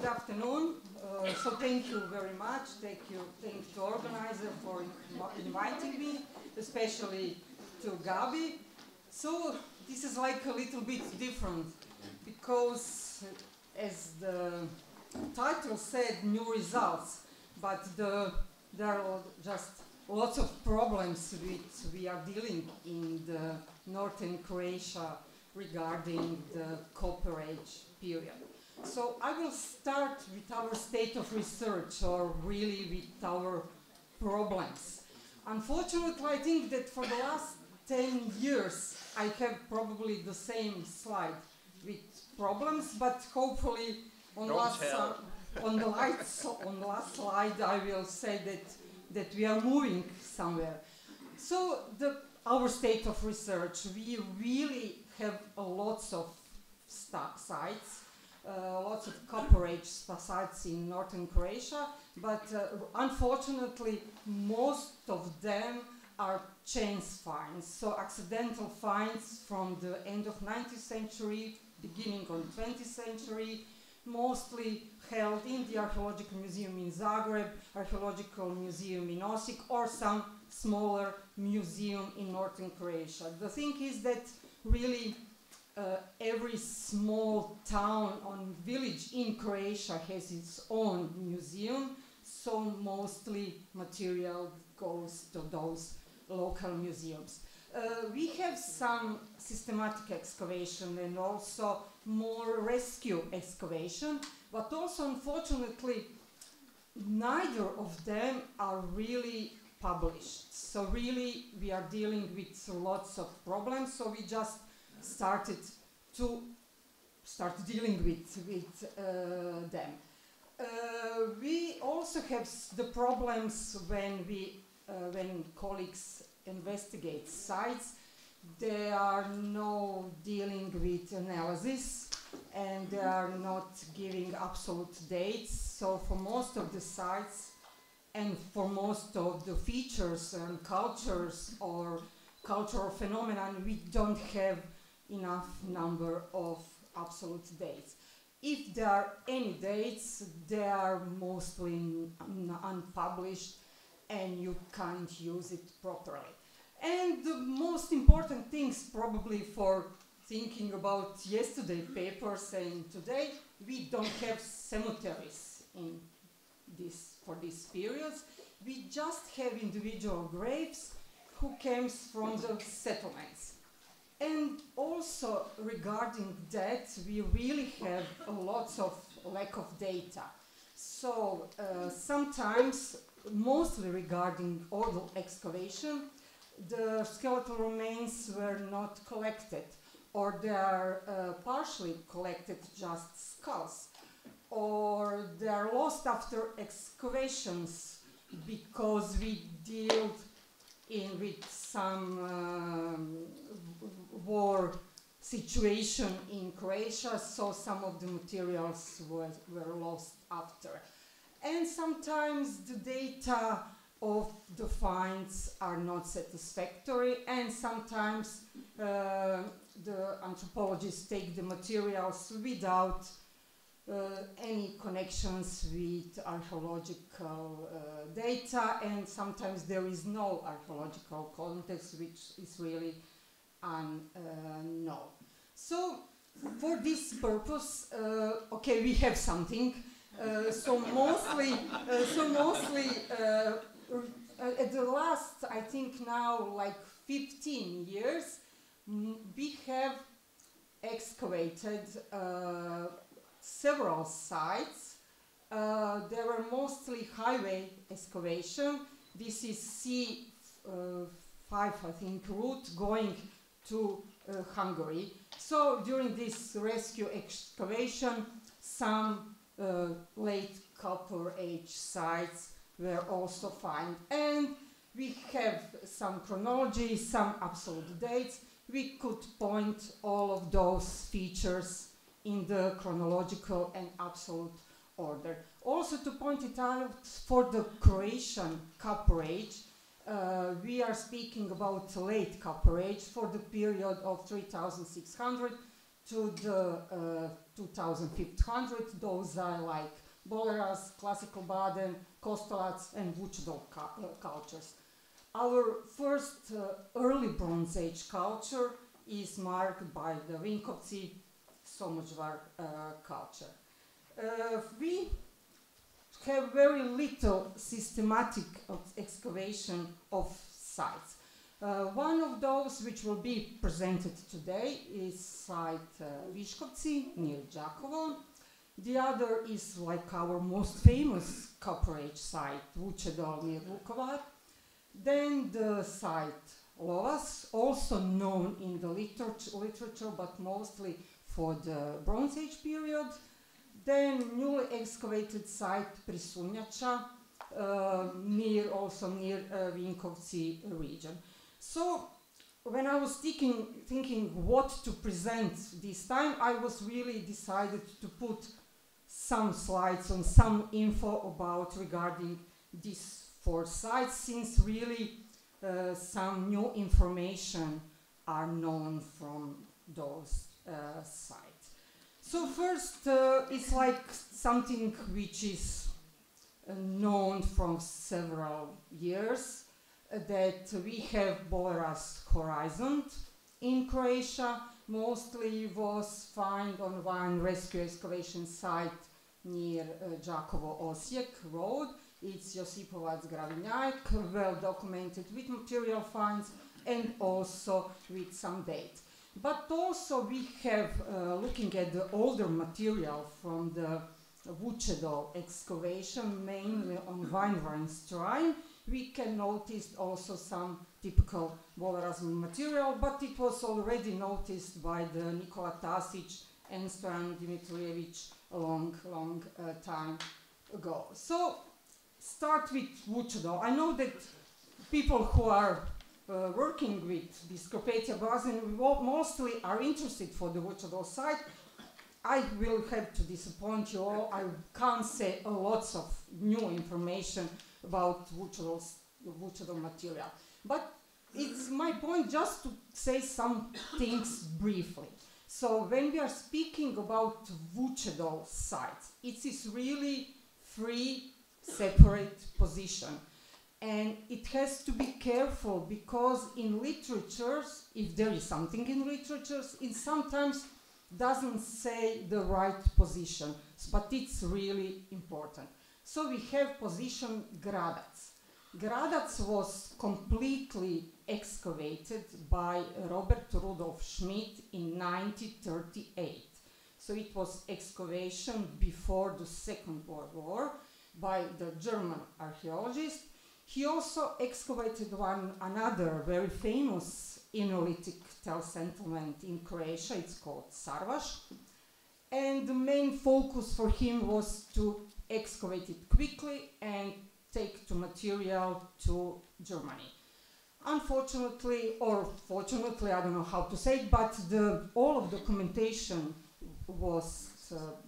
good afternoon. So thank you very much. Thank you to organizer for inviting me, especially to Gabi. So this is like a little bit different because, as the title said, new results, but there are just lots of problems which we are dealing in the northern Croatia regarding the Copper Age period. So I will start with our state of research, or really with our problems. Unfortunately, I think that for the last 10 years I have probably the same slide with problems, but hopefully on the last slide I will say that we are moving somewhere. So our state of research, we really have lots of sites, lots of Copper Age sites in northern Croatia, but unfortunately most of them are chance finds, so accidental finds from the end of 19th century, beginning of 20th century, mostly held in the Archaeological Museum in Zagreb, Archaeological Museum in Osijek, or some smaller museum in northern Croatia. The thing is that really every small town or village in Croatia has its own museum, so mostly material goes to those local museums. We have some systematic excavation and also more rescue excavation, but also unfortunately neither of them are really published. So really we are dealing with lots of problems, so we just started dealing with them. We also have the problems when colleagues investigate sites. They are not dealing with analysis and they are not giving absolute dates. So for most of the sites and for most of the features and cultures or cultural phenomena, we don't have enough number of absolute dates. If there are any dates, they are mostly unpublished and you can't use it properly. And the most important things probably for thinking about yesterday papers and today, we don't have cemeteries for these periods. We just have individual graves who came from the settlements. And also regarding that, we really have lots of lack of data. So sometimes, mostly regarding oral excavation, the skeletal remains were not collected, or they are partially collected, just skulls, or they are lost after excavations because we deal with some war situation in Croatia, so some of the materials were lost after. And sometimes the data of the finds are not satisfactory, and sometimes the anthropologists take the materials without any connections with archaeological data, and sometimes there is no archaeological context, which is really unknown. So for this purpose, okay, we have something. So mostly at the last, I think now, like 15 years, we have excavated several sites. They were mostly highway excavation. This is C5, I think, route going to Hungary. So during this rescue excavation, some late Copper Age sites were also found. And we have some chronology, some absolute dates. We could point all of those features in the chronological and absolute order. Also to point it out, for the Croatian Copper Age, we are speaking about late Copper Age for the period of 3600 to the 2500. Those are like Boleras, Classical Baden, Kostolac, and Vucedol cultures. Our first early Bronze Age culture is marked by the Vinkovci Somožvar culture. We have very little systematic excavation of sites. One of those which will be presented today is site Viškovci near Đakovo. The other is like our most famous Copper Age site, Vucedol near Vukovar. Then the site Lovas, also known in the literature, but mostly for the Bronze Age period. Then newly excavated site Prisunjača, also near Vinkovci region. So when I was thinking what to present this time, I was really decided to put some slides on some info regarding these 4 sites, since really some new information are known from those sites. So first, it's like something which is known from several years, that we have Boleras horizon in Croatia. Mostly was found on one rescue excavation site near Đakovo-Osijek road. It's Josipovac-Gravinjak, well documented with material finds and also with some dates. But also we have, looking at the older material from the Vucedol excavation, mainly on Weinwein shrine, we can notice also some typical Boleras material, but it was already noticed by the Nikola Tasic and Stojan Dimitrijevic a long time ago. So start with Vucedol. I know that people who are working with this Carpathia Basin mostly are interested for the Vucedol site. I will have to disappoint you all. I can't say lots of new information about Vucedol material. But it's my point just to say some things briefly. So when we are speaking about Vucedol sites, it is really 3 separate positions. And it has to be careful, because in literatures, if there is something in literatures, it sometimes doesn't say the right position, but it's really important. So we have position Gradac. Gradac was completely excavated by Robert Rudolf Schmidt in 1938. So it was excavation before the Second World War by the German archaeologist. He also excavated another very famous Neolithic tell settlement in Croatia. It's called Sarvaš. And the main focus for him was to excavate it quickly and take the material to Germany. Unfortunately, or fortunately, I don't know how to say it, but all of the documentation was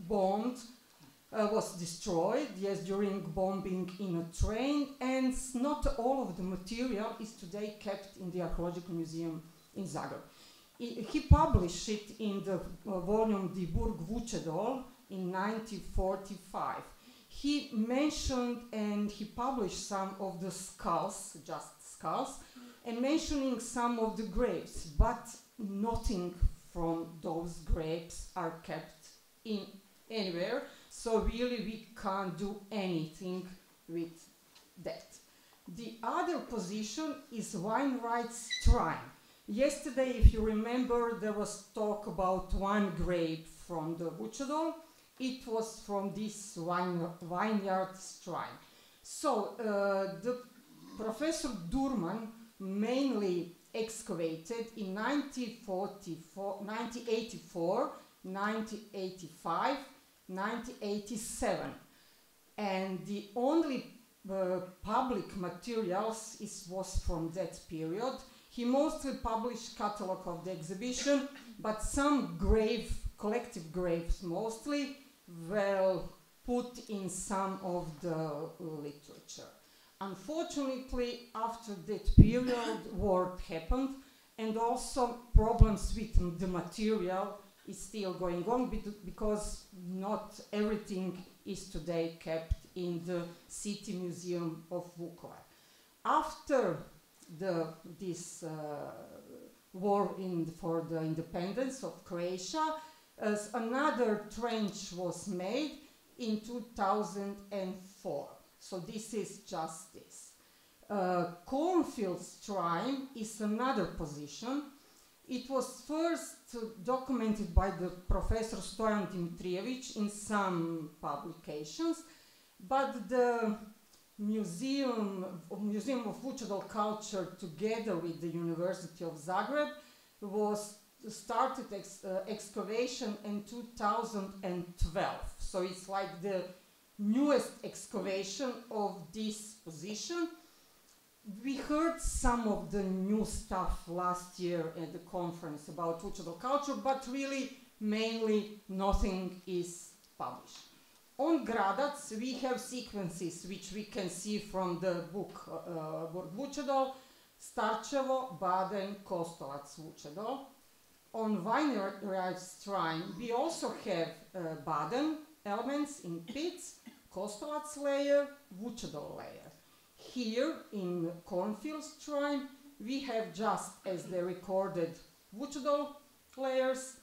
bombed, was destroyed, yes, during bombing in a train, and not all of the material is today kept in the Archaeological Museum in Zagreb. He published it in the volume Die Burg Vucedol in 1945. He mentioned and he published some of the skulls, just skulls, and mentioning some of the graves, but nothing from those graves are kept in anywhere. So really we can't do anything with that. The other position is Weinreit's shrine. Yesterday, if you remember, there was talk about one grave from the Vucedol. It was from this vineyard shrine. So the Professor Durman mainly excavated in 1984, 1984, 1985, 1987. And the only public materials was from that period. He mostly published catalog of the exhibition, but some collective graves mostly, were put in some of the literature. Unfortunately, after that period, war happened, and also problems with the material is still going on because not everything is today kept in the City Museum of Vukovar. After this war for the independence of Croatia, another trench was made in 2004. So this is just this. Cornfields Shrine is another position. It was first documented by the Professor Stoyan Dimitrijević in some publications, but the Museum of Vučedol Culture, together with the University of Zagreb, was started excavation in 2012. So it's like the newest excavation of this position. We heard some of the new stuff last year at the conference about Vučedol culture, but really mainly nothing is published. On Gradac, we have sequences which we can see from the book Vučedol, Starčevo, Baden, Kostolac, Vučedol. On Vineyard Shrine, we also have Baden elements in pits, Kostolac layer, Vučedol layer. Here in Cornfields Shrine, we have just as the recorded Vučedol layers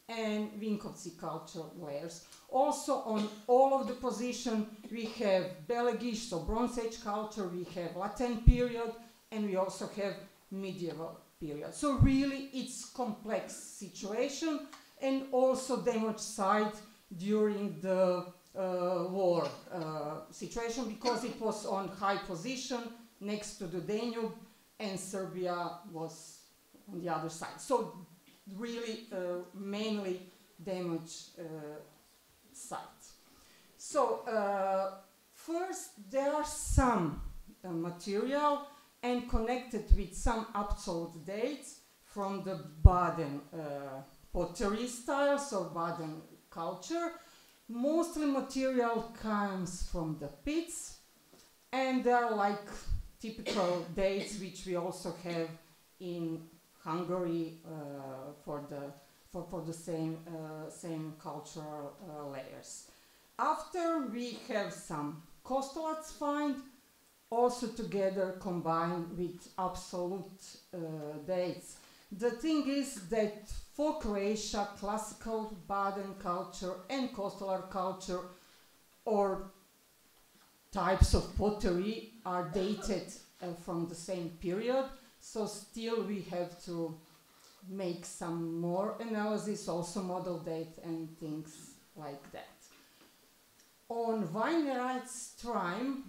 and Vinkovci culture layers. Also on all of the position we have Belegiš, so Bronze Age culture, we have Latin period, and we also have medieval period. So really it's complex situation, and also damage site during the war situation, because it was on high position next to the Danube and Serbia was on the other side. So really mainly damaged site. So first there are some material and connected with some absolute dates from the Baden pottery style, so Baden culture. Mostly material comes from the pits, and there are like typical dates which we also have in Hungary for the same cultural layers. After we have some Kostolac find, also together combined with absolute dates. The thing is that for Croatia, classical Baden culture and Kostolar culture or types of pottery are dated from the same period, so still we have to make some more analysis, also model date and things like that. On Vineyard Shrine,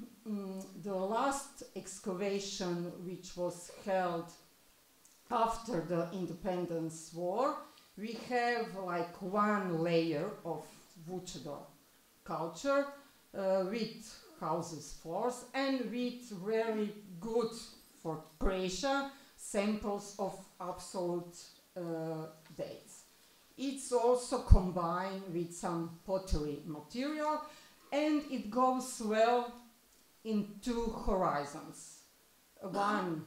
the last excavation which was held after the independence war, we have like one layer of Vučedol culture with houses floors and with very good, for Croatia, samples of absolute dates. It's also combined with some pottery material, and it goes well in two horizons. One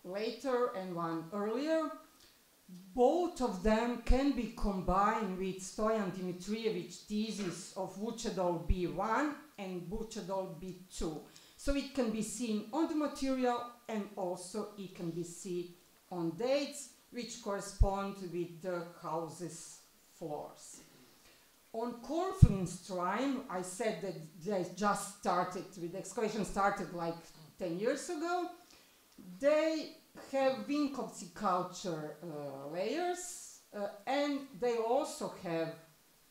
later and one earlier. Both of them can be combined with Stoyan Dimitrijević thesis of Vučedol B1 and Vučedol B2. So it can be seen on the material, and also it can be seen on dates which correspond with the houses' floors. On Cornfields Shrine, I said that they just started with excavation, started like 10 years ago. They have Vinkovci culture layers, and they also have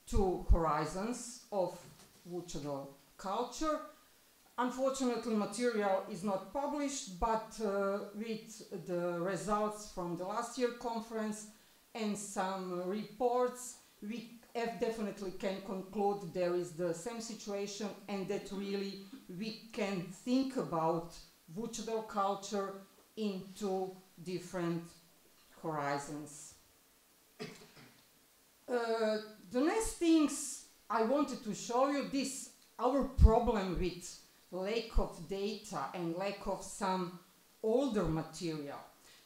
two horizons of Vučedol culture. Unfortunately, material is not published, but with the results from the last year conference and some reports, we definitely can conclude there is the same situation, and that really we can think about Vučedol culture in two different horizons. The next things I wanted to show you, this our problem with lack of data and lack of some older material.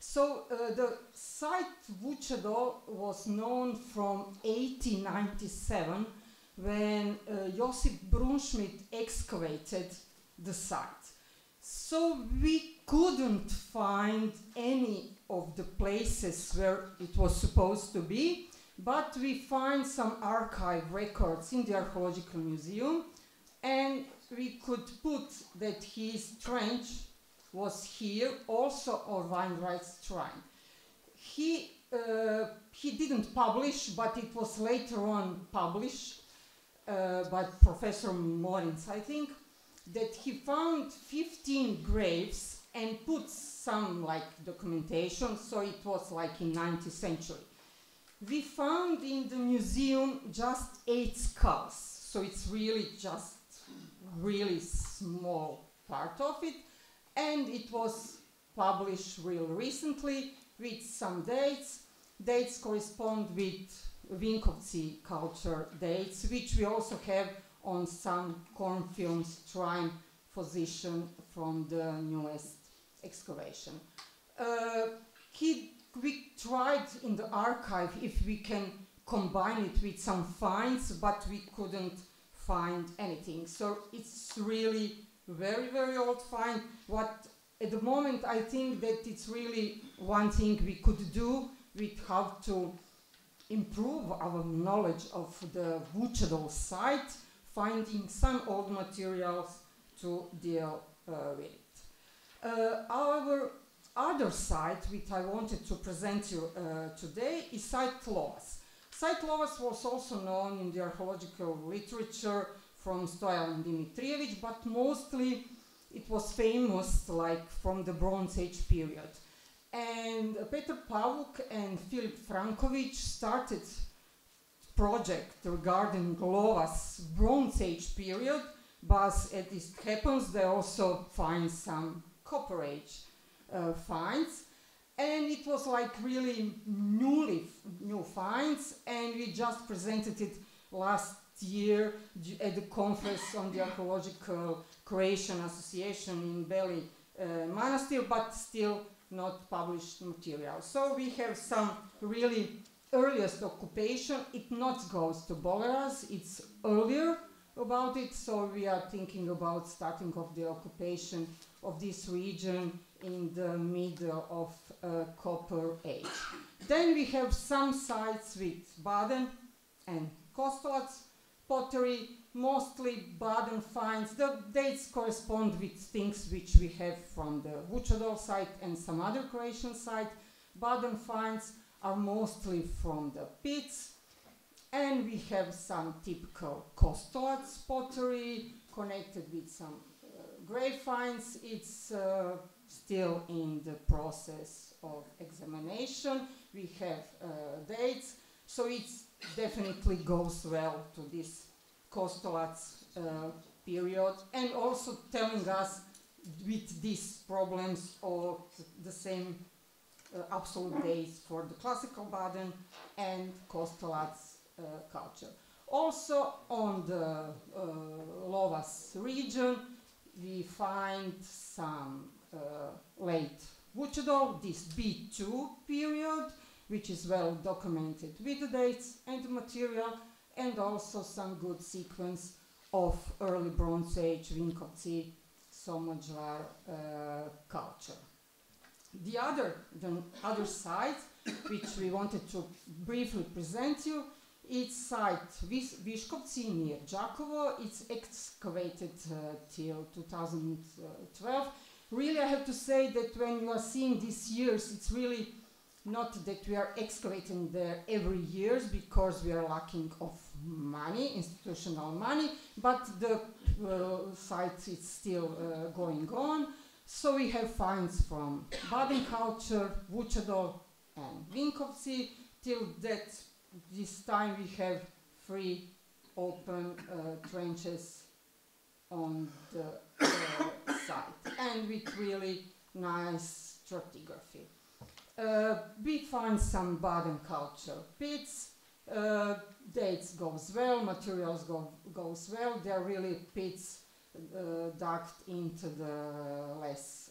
So the site Vučedol was known from 1897 when Josip Brunschmidt excavated the site. So we couldn't find any of the places where it was supposed to be, but we find some archive records in the Archaeological Museum, and we could put that his trench was here, also on Weinreich shrine. He didn't publish, but it was later on published by Professor Morins, I think, that he found 15 graves and put some like documentation, so it was like in 19th century. We found in the museum just 8 skulls, so it's really just really small part of it, and it was published real recently with some dates. Dates correspond with Vinkovci culture dates, which we also have on some cornfields shrine position from the newest excavation. We tried in the archive if we can combine it with some finds, but we couldn't find anything. So it's really very, very old find. What at the moment I think that it's really one thing we could do with how to improve our knowledge of the Vučedol site, finding some old materials to deal with it. Our other site, which I wanted to present you today, is site Lovas. Site Lovas was also known in the archaeological literature from Stojan Dimitrijević, but mostly it was famous like from the Bronze Age period. And Petar Pavuk and Filip Franković started project regarding Lovas Bronze Age period, but as it happens, they also find some Copper Age finds, and it was like really new finds, and we just presented it last year at the conference on the Archaeological Croatian Association in Beli Manastir, but still not published material. So we have some really earliest occupation. It not goes to Boleraz, it's earlier about it, so we are thinking about starting of the occupation of this region in the middle of Copper Age. Then we have some sites with Baden and Kostolac pottery, mostly Baden finds. The dates correspond with things which we have from the Vučedol site and some other Croatian site. Baden finds are mostly from the pits, and we have some typical Kostolac pottery connected with some grave finds. It's still in the process of examination. We have dates, so it definitely goes well to this Kostolac period, and also telling us with these problems of the same absolute dates for the classical Baden and Kostolac culture. Also on the Lovas region, we find some late Vučedol, this B2 period, which is well documented with the dates and the material, and also some good sequence of early Bronze Age Vinkovci Somogyar culture. The other site, which we wanted to briefly present you, it's site Viškovci near Đakovo. It's excavated till 2012. Really, I have to say that when you are seeing these years, it's really not that we are excavating there every year because we are lacking of money, institutional money, but the site is still going on. So we have finds from Baden culture, Vučedol and Vinkovci. Till this time we have 3 open trenches on the site, and with really nice stratigraphy. We find some Baden culture pits. Dates goes well, materials goes well. They are really pits dug into the less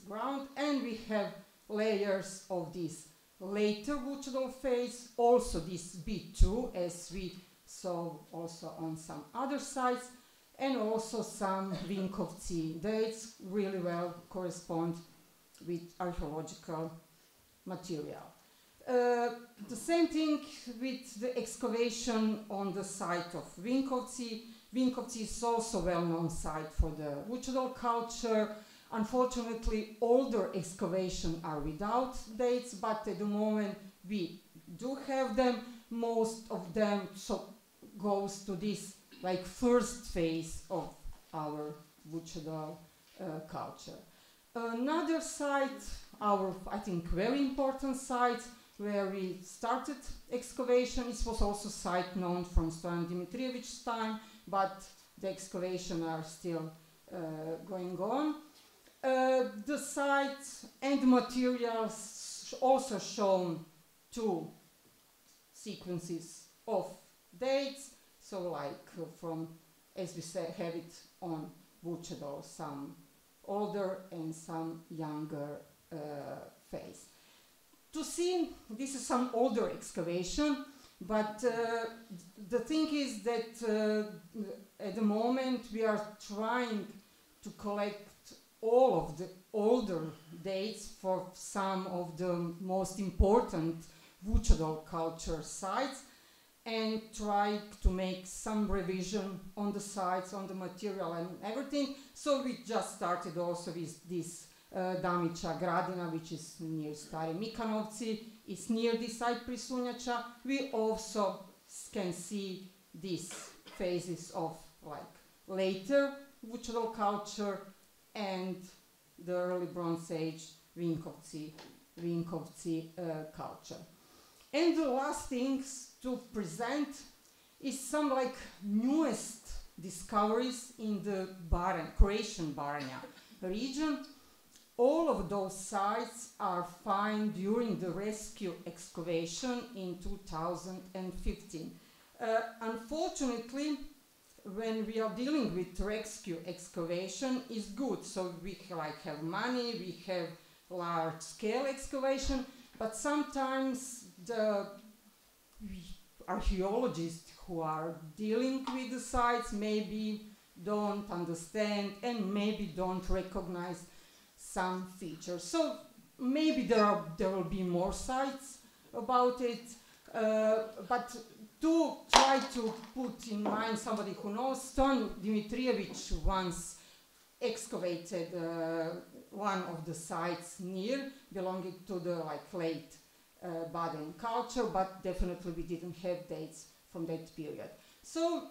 ground, and we have layers of this later Vucedol phase, also this B2, as we saw also on some other sites, and also some Vinkovci dates really well correspond with archaeological material. The same thing with the excavation on the site of Vinkovci. Vinkovci is also a well-known site for the Vucedol culture. Unfortunately, older excavations are without dates, but at the moment we do have them. Most of them goes to this like first phase of our Vucedol culture. Another site, our I think very important site where we started excavation, it was also a site known from Stoyan Dimitrijevich's time, but the excavations are still going on. The site and materials also shown two sequences of dates, so like from, as we say, have it on Vucedol, some older and some younger phase. To see, this is some older excavation, but the thing is that at the moment we are trying to collect all of the older dates for some of the most important Vucedol culture sites and try to make some revision on the sites, on the material and everything. So we just started also with this Damića Gradina, which is near Stari Mikanovci. It's near the site Prisunjača. We also can see these phases of like later Vucedol culture and the early Bronze Age Vinkovci culture. And the last things to present is some like newest discoveries in the Croatian Baranja region. All of those sites are found during the rescue excavation in 2015. Unfortunately, when we are dealing with rescue excavation, is good. So we like have money, we have large scale excavation, but sometimes the archaeologists who are dealing with the sites maybe don't understand and maybe don't recognize some features. So maybe there will be more sites about it, but to try to put in mind somebody who knows, Stoyan Dimitrijević once excavated one of the sites near, belonging to the like late Baden culture, but definitely we didn't have dates from that period. So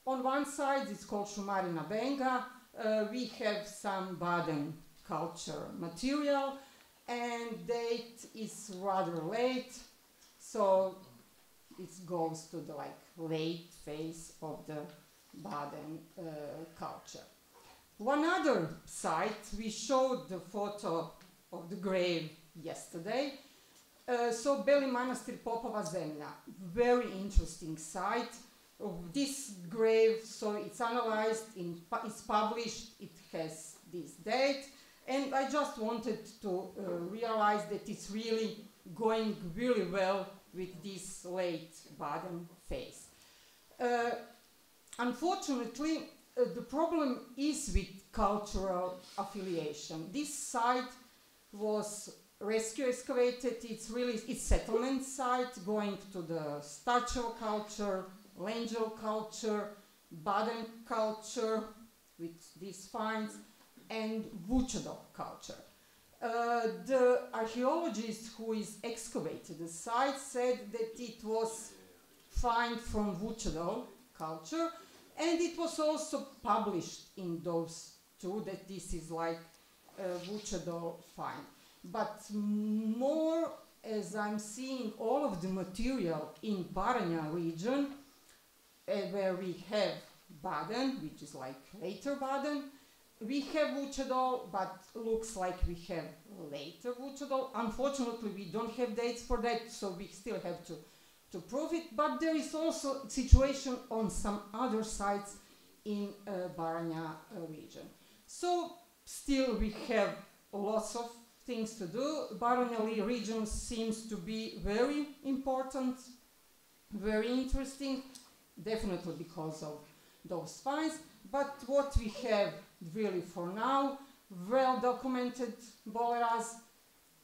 on one side, it's called Šumarina Benga. We have some Baden culture material, and date is rather late, so it goes to the like late phase of the Baden culture. One other site, we showed the photo of the grave yesterday. So Beli Manastir Popova Zemlja, very interesting site. This grave, so it's analyzed, it's published, it has this date, and I just wanted to realize that it's really going really well with this late Baden phase. Unfortunately, the problem is with cultural affiliation. This site was rescue excavated, it's settlement site going to the Starčevo culture, Lenđel culture, Baden culture with these finds, and Vucedol culture. The archaeologist who is excavated the site said that it was find from Vucedol culture, and it was also published in those two, that this is like a Vucedol find. But more, as I'm seeing all of the material in Baranja region, where we have Baden, which is like later Baden, we have Vucedol, but looks like we have later Vucedol. Unfortunately, we don't have dates for that, so we still have to prove it. But there is also a situation on some other sites in Baranja region. So still we have lots of things to do. Baranelli region seems to be very important, very interesting, definitely because of those finds. But what we have really for now, well documented boleras,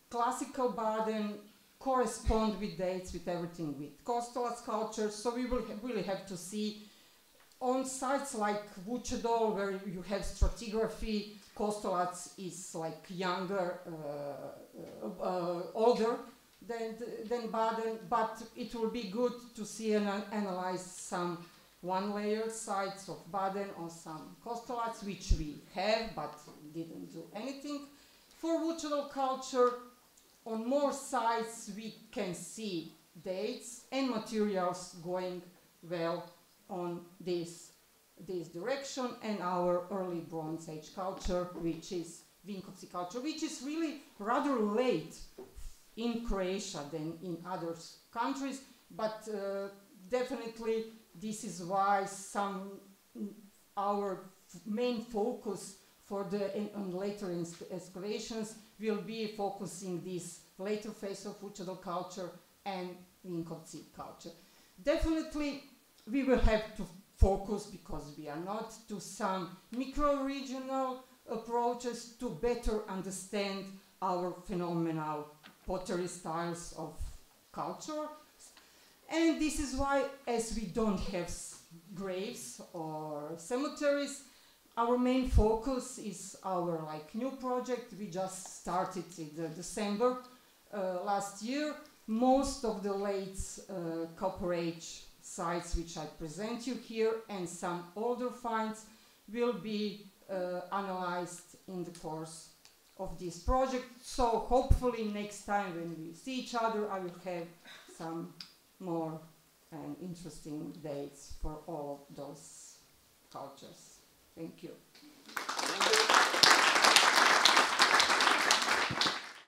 classical Baden, correspond with dates, with everything, with Kostolac culture. So we will really have to see on sites like Vučedol, where you have stratigraphy. Kostolac is like younger, older than Baden, but it will be good to see and analyze some one-layer sites of Baden or some Kostolac, which we have but didn't do anything. For Vučedol culture, on more sites we can see dates and materials going well on this direction, and our early Bronze Age culture, which is Vinkovci culture, which is really rather late in Croatia than in other countries, but definitely this is why our main focus for the later excavations will be focusing this later phase of Vučedol culture and Vinkovci culture. Definitely we will have to focus, because we are not, to some micro-regional approaches to better understand our phenomenal pottery styles of culture. And this is why, as we don't have graves or cemeteries, our main focus is our new project. We just started in December last year. Most of the late Copper Age sites which I present you here and some older finds will be analyzed in the course of this project. So hopefully next time when we see each other, I will have some more interesting dates for all of those cultures. Thank you.